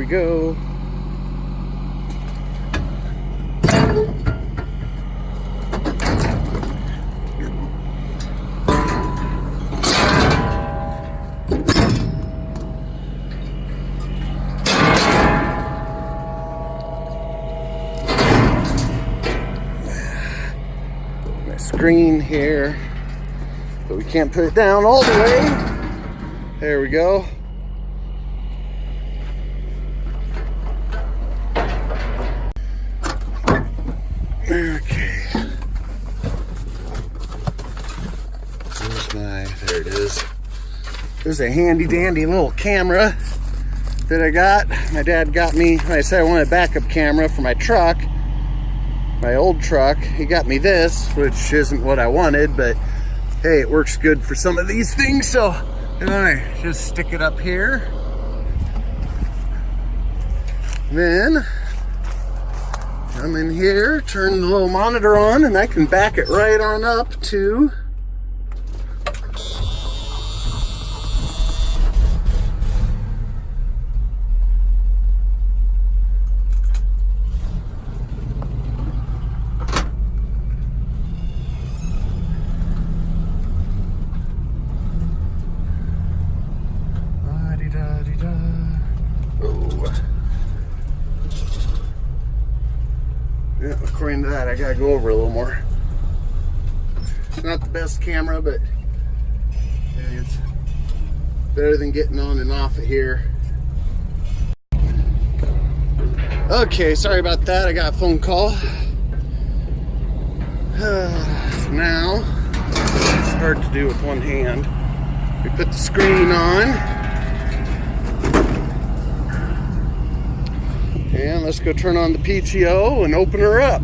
go. Screen here, but we can't put it down all the way. There we go. Okay. There it is. There's a handy dandy little camera that I got. My dad got me, when I said I wanted a backup camera for my truck, my old truck. He got me this, which isn't what I wanted, but hey, it works good for some of these things. So I just stick it up here. Then come in here, turn the little monitor on, and I can back it right on up to according to that, I gotta go over a little more. It's not the best camera, but it's better than getting on and off of here. Okay, sorry about that. I got a phone call. So now, it's hard to do with one hand. We put the screen on. And let's go turn on the PTO and open her up.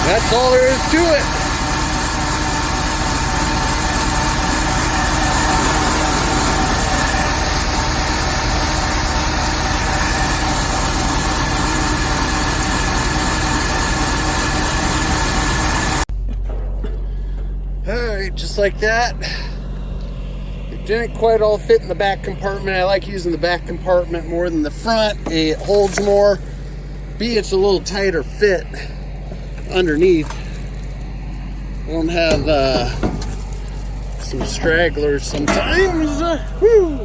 That's all there is to it. Alright, just like that. It didn't quite all fit in the back compartment. I like using the back compartment more than the front. A, it holds more. B, it's a little tighter fit underneath. I don't have some stragglers sometimes. Woo.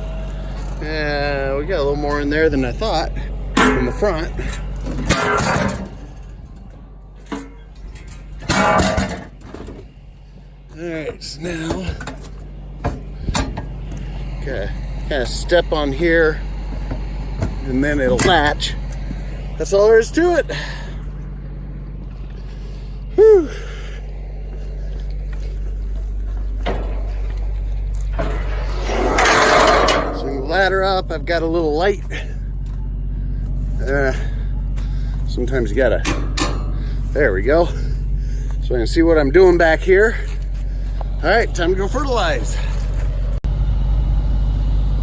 We got a little more in there than I thought in the front. Alright, so now okay, kind of step on here and then it'll latch. That's all there is to it. Whew. Swing the ladder up. I've got a little light. Sometimes you gotta. There we go. So I can see what I'm doing back here. All right, time to go fertilize.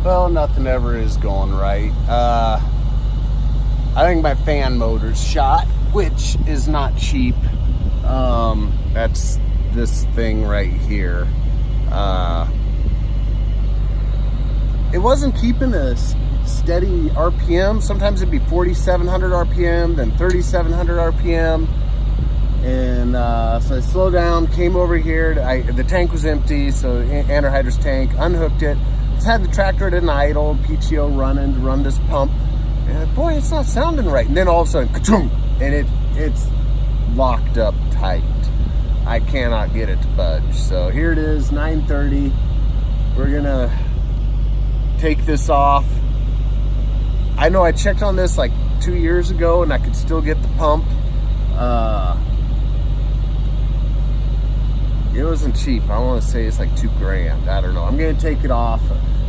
Well, nothing ever is going right. I think my fan motor's shot, which is not cheap. That's this thing right here. It wasn't keeping a steady RPM. Sometimes it'd be 4,700 RPM, then 3,700 RPM. And so I slowed down, came over here. The tank was empty, so anhydrous tank, unhooked it. Just had the tractor at an idle, PTO running to run this pump. And boy, it's not sounding right. And then all of a sudden, ka-choom, and it's locked up tight. I cannot get it to budge. So here it is, 9:30. We're gonna take this off. I know I checked on this like 2 years ago and I could still get the pump. It wasn't cheap. I want to say it's like $2,000. I don't know. I'm gonna take it off.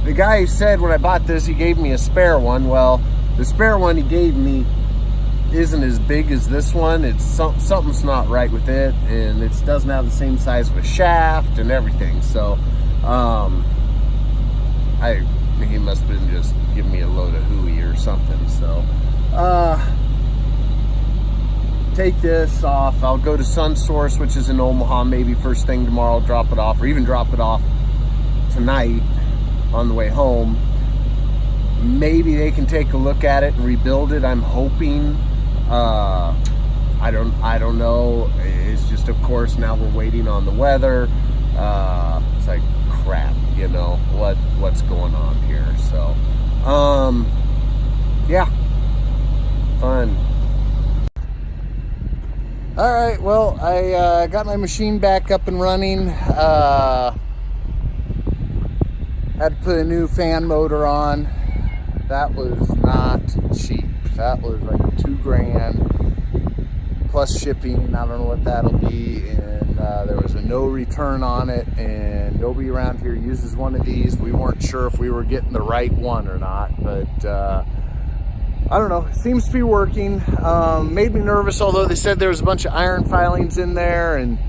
The guy said when I bought this, he gave me a spare one. Well, the spare one he gave me isn't as big as this one. It's something's not right with it, and it doesn't have the same size of a shaft and everything. So, he must have been just giving me a load of hooey or something. So, take this off. I'll go to SunSource, which is in Omaha, maybe first thing tomorrow, drop it off, or even drop it off tonight on the way home. Maybe they can take a look at it and rebuild it. I'm hoping. I don't know. It's just, of course, now we're waiting on the weather. It's like crap, you know, what's going on here. So, yeah, fun. All right, well, I got my machine back up and running. Had to put a new fan motor on. That was not cheap. That was like $2,000 plus shipping. I don't know what that'll be. And there was a no return on it, and nobody around here uses one of these. We weren't sure if we were getting the right one or not, but I don't know. It seems to be working. Made me nervous, although they said there was a bunch of iron filings in there, and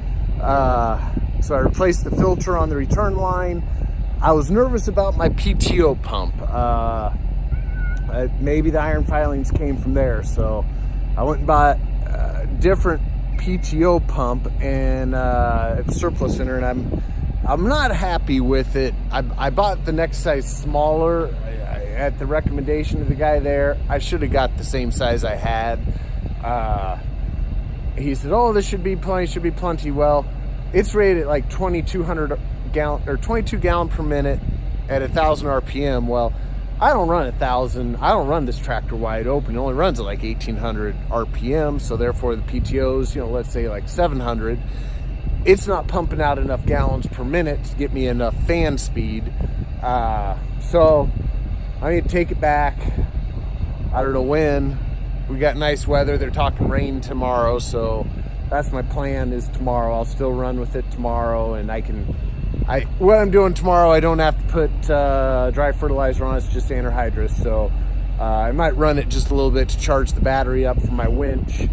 so I replaced the filter on the return line. I was nervous about my PTO pump. Maybe the iron filings came from there, so I went and bought a different PTO pump and at the surplus center, and I'm not happy with it. I bought the next size smaller at the recommendation of the guy there. I should have got the same size I had. He said, "Oh, this should be plenty." Well, it's rated at like 2,200 gallon or 22 gallon per minute at 1,000 RPM. Well, I don't run 1,000. I don't run this tractor wide open. It only runs at like 1,800 RPM. So therefore the PTOs, you know, let's say like 700. It's not pumping out enough gallons per minute to get me enough fan speed. So I need to take it back. I don't know when. We got nice weather. They're talking rain tomorrow. So that's my plan, is tomorrow. I'll still run with it tomorrow, and what I'm doing tomorrow, I don't have to put dry fertilizer on. It's just anhydrous, so I might run it just a little bit to charge the battery up for my winch,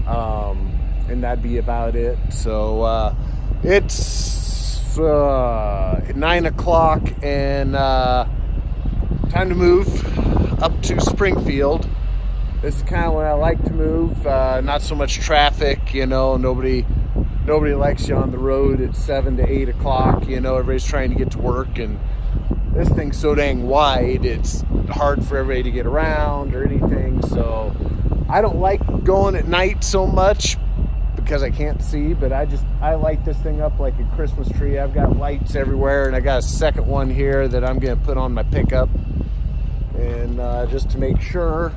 and that'd be about it. So it's 9 o'clock, and time to move up to Springfield. This is kind of when I like to move. Not so much traffic, you know. Nobody likes you on the road at 7 to 8 o'clock. You know, everybody's trying to get to work, and this thing's so dang wide, it's hard for everybody to get around or anything. So I don't like going at night so much because I can't see, but I light this thing up like a Christmas tree. I've got lights everywhere, and I got a second one here that I'm going to put on my pickup, and just to make sure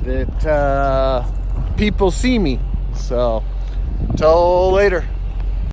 that people see me. So till later.